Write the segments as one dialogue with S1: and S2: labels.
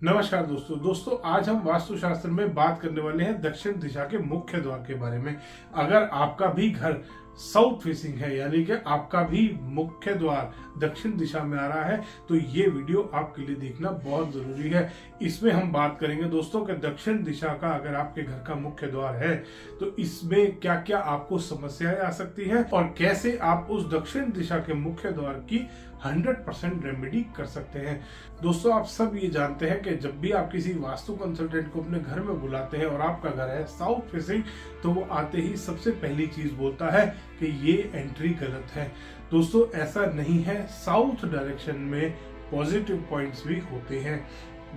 S1: नमस्कार दोस्तों आज हम वास्तुशास्त्र में बात करने वाले हैं दक्षिण दिशा के मुख्य द्वार के बारे में। अगर आपका भी घर साउथ फेसिंग है, यानी कि आपका भी मुख्य द्वार दक्षिण दिशा में आ रहा है, तो ये वीडियो आपके लिए देखना बहुत जरूरी है। इसमें हम बात करेंगे दोस्तों कि दक्षिण दिशा का अगर आपके घर का मुख्य द्वार है तो इसमें क्या क्या आपको समस्याएं आ सकती हैं और कैसे आप उस दक्षिण दिशा के मुख्य द्वार की 100% रेमेडी कर सकते हैं। दोस्तों आप सब ये जानते हैं कि जब भी आप किसी वास्तु कंसल्टेंट को अपने घर में बुलाते हैं और आपका घर है साउथ फेसिंग, तो वो आते ही सबसे पहली चीज बोलता है कि ये एंट्री गलत है। दोस्तों ऐसा नहीं है, साउथ डायरेक्शन में पॉजिटिव पॉइंट्स भी होते हैं।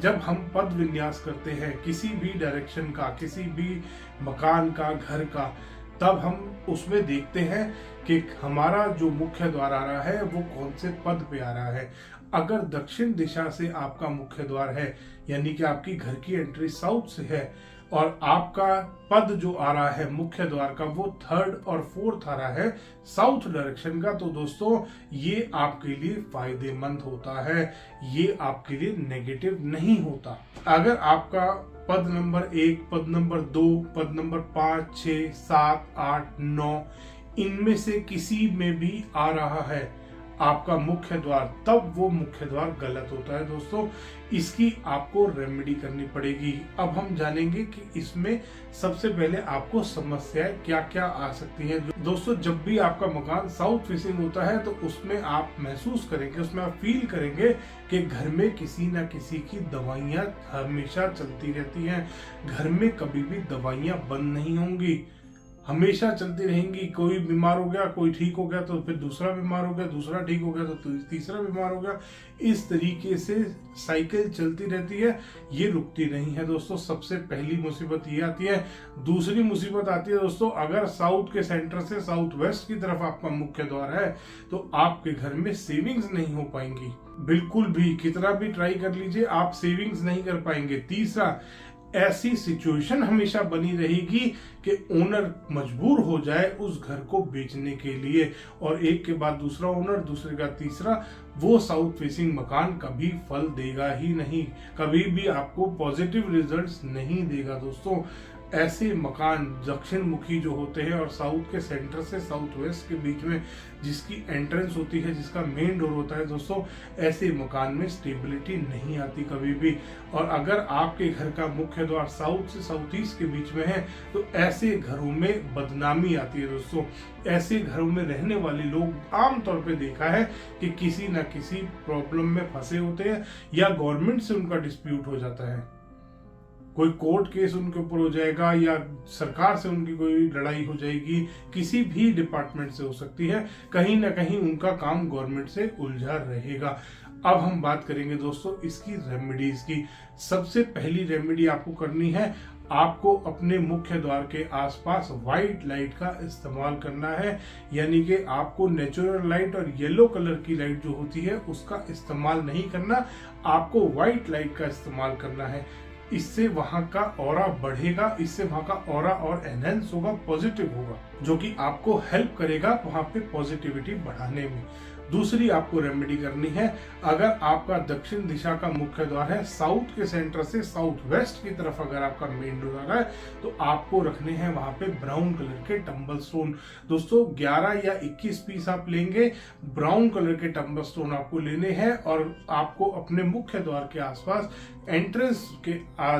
S1: जब हम पद विन्यास करते हैं किसी भी डायरेक्शन का, किसी भी मकान का, घर का, तब हम उसमें देखते हैं कि हमारा जो मुख्य द्वार आ रहा है वो कौन से पद पे आ रहा है। अगर दक्षिण दिशा से आपका मुख्य द्वार है, यानी कि आपकी घर की एंट्री साउथ से है और आपका पद जो आ रहा है मुख्य द्वार का वो 3rd और 4th आ रहा है साउथ डायरेक्शन का, तो दोस्तों ये आपके लिए फायदेमंद होता है, ये आपके लिए नेगेटिव नहीं होता। अगर आपका पद नंबर 1, पद नंबर 2, पद नंबर 5, 6, 7, 8, 9 इनमें से किसी में भी आ रहा है आपका मुख्य द्वार, तब वो मुख्य द्वार गलत होता है। दोस्तों इसकी आपको रेमेडी करनी पड़ेगी। अब हम जानेंगे कि इसमें सबसे पहले आपको समस्याएं क्या क्या आ सकती हैं। दोस्तों जब भी आपका मकान साउथ फेसिंग होता है तो उसमें आप महसूस करेंगे, उसमें आप फील करेंगे कि घर में किसी ना किसी की दवाइयां हमेशा चलती रहती हैं। घर में कभी भी दवाइयां बंद नहीं होंगी, हमेशा चलती रहेंगी। कोई बीमार हो गया, कोई ठीक हो गया तो फिर दूसरा बीमार हो गया, दूसरा ठीक हो गया तो तीसरा बीमार हो गया। इस तरीके से साइकिल चलती रहती है, ये रुकती नहीं है। दोस्तों सबसे पहली मुसीबत ये आती है। दूसरी मुसीबत आती है दोस्तों, अगर साउथ के सेंटर से साउथ वेस्ट की तरफ आपका मुख्य द्वार है तो आपके घर में सेविंग्स नहीं हो पाएंगी, बिल्कुल भी। कितना भी ट्राई कर लीजिए आप सेविंग्स नहीं कर पाएंगे। तीसरा, ऐसी सिचुएशन हमेशा बनी रहेगी कि ओनर मजबूर हो जाए उस घर को बेचने के लिए, और एक के बाद दूसरा ओनर, दूसरे का तीसरा, वो साउथ फेसिंग मकान कभी फल देगा ही नहीं, कभी भी आपको पॉजिटिव रिजल्ट्स नहीं देगा। दोस्तों ऐसे मकान दक्षिण मुखी जो होते हैं और साउथ के सेंटर से साउथ वेस्ट के बीच में जिसकी एंट्रेंस होती है, जिसका मेन डोर होता है, दोस्तों ऐसे मकान में स्टेबिलिटी नहीं आती कभी भी। और अगर आपके घर का मुख्य द्वार साउथ से साउथ ईस्ट के बीच में है तो ऐसे घरों में बदनामी आती है। दोस्तों ऐसे घरों में रहने वाले लोग आमतौर पे देखा है कि किसी न किसी प्रॉब्लम में फंसे होते हैं, या गवर्नमेंट से उनका डिस्प्यूट हो जाता है, कोई कोर्ट केस उनके ऊपर हो जाएगा, या सरकार से उनकी कोई लड़ाई हो जाएगी, किसी भी डिपार्टमेंट से हो सकती है, कहीं ना कहीं उनका काम गवर्नमेंट से उलझा रहेगा। अब हम बात करेंगे दोस्तों इसकी रेमेडीज की। सबसे पहली रेमेडी आपको करनी है, आपको अपने मुख्य द्वार के आसपास व्हाइट लाइट का इस्तेमाल करना है, यानी कि आपको नेचुरल लाइट और येलो कलर की लाइट जो होती है उसका इस्तेमाल नहीं करना, आपको व्हाइट लाइट का इस्तेमाल करना है। इससे वहां का ऑरा बढ़ेगा, इससे वहां का ऑरा और एनहेंस होगा, पॉजिटिव होगा, जो कि आपको हेल्प करेगा वहां पे पॉजिटिविटी बढ़ाने में। दूसरी आपको रेमेडी करनी है, अगर आपका दक्षिण दिशा का मुख्य द्वार है साउथ के सेंटर से साउथ वेस्ट की तरफ अगर आपका मेन डोर आ रहा है तो आपको रखने हैं वहां पे ब्राउन कलर के टम्बल स्टोन। दोस्तों 11 या 21 पीस आप लेंगे, ब्राउन कलर के टम्बल स्टोन आपको लेने हैं, और आपको अपने मुख्य द्वार के आसपास एंट्रेंस के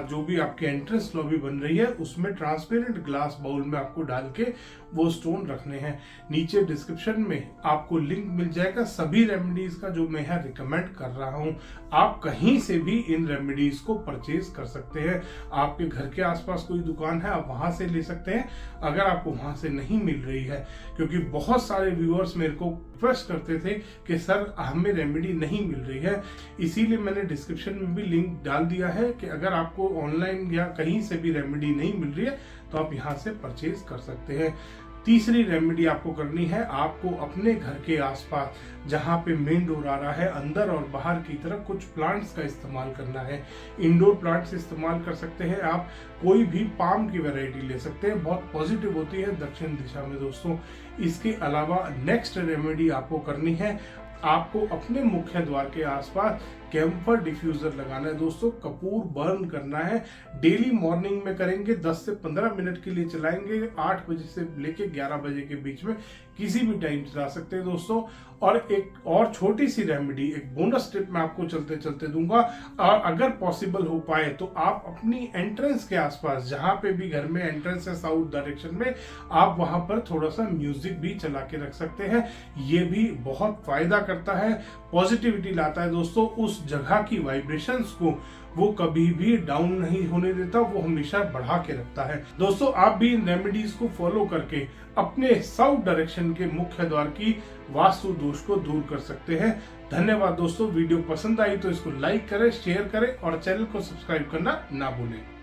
S1: जो भी आपकी एंट्रेंस लॉबी बन रही है उसमें ट्रांसपेरेंट ग्लास बाउल में आपको डाल के वो स्टोन रखने हैं। नीचे डिस्क्रिप्शन में आपको लिंक मिल जाएगा सभी रेमेडीज का जो मैं यहाँ रिकमेंड कर रहा हूँ। आप कहीं से भी इन रेमेडीज को परचेज कर सकते हैं। आपके घर के आसपास कोई दुकान है आप वहां से ले सकते हैं, अगर आपको वहां से नहीं मिल रही है, क्योंकि बहुत सारे व्यूअर्स मेरे को रिक्वेस्ट करते थे कि सर हमें रेमेडी नहीं मिल रही है, इसीलिए मैंने डिस्क्रिप्शन में भी लिंक डाल दिया है कि अगर आपको ऑनलाइन या कहीं से भी रेमेडी नहीं मिल रही है तो आप यहाँ से परचेज कर सकते हैं। तीसरी रेमेडी आपको करनी है, आपको अपने घर के आसपास जहाँ पे मेन डोर आ रहा है अंदर और बाहर की तरफ कुछ प्लांट्स का इस्तेमाल करना है। इंडोर प्लांट्स इस्तेमाल कर सकते हैं आप, कोई भी पाम की वैरायटी ले सकते हैं, बहुत पॉजिटिव होती है दक्षिण दिशा में। दोस्तों इसके अलावा नेक्स्ट रेमेडी आपको करनी है, आपको अपने मुख्य द्वार के आसपास कैम्फर डिफ्यूजर लगाना है दोस्तों, कपूर बर्न करना है। डेली मॉर्निंग में करेंगे, 10 से 15 मिनट के लिए चलाएंगे, 8 बजे से लेके 11 बजे के बीच में किसी भी टाइम चला सकते हैं दोस्तों। और एक और छोटी सी रेमेडी, एक बोनस टिप मैं आपको चलते चलते दूंगा। और अगर पॉसिबल हो पाए तो आप अपनी एंट्रेंस के आसपास, जहां पे भी घर में एंट्रेंस है साउथ डायरेक्शन में, आप वहां पर थोड़ा सा म्यूजिक भी चला के रख सकते हैं। ये भी बहुत फायदा करता है, पॉजिटिविटी लाता है दोस्तों। उस जगह की वाइब्रेशंस को वो कभी भी डाउन नहीं होने देता, वो हमेशा बढ़ा के रखता है। दोस्तों आप भी इन रेमेडीज को फॉलो करके अपने साउथ डायरेक्शन के मुख्य द्वार की वास्तु दोष को दूर कर सकते हैं। धन्यवाद दोस्तों। वीडियो पसंद आई तो इसको लाइक करें, शेयर करें और चैनल को सब्सक्राइब करना ना भूलें।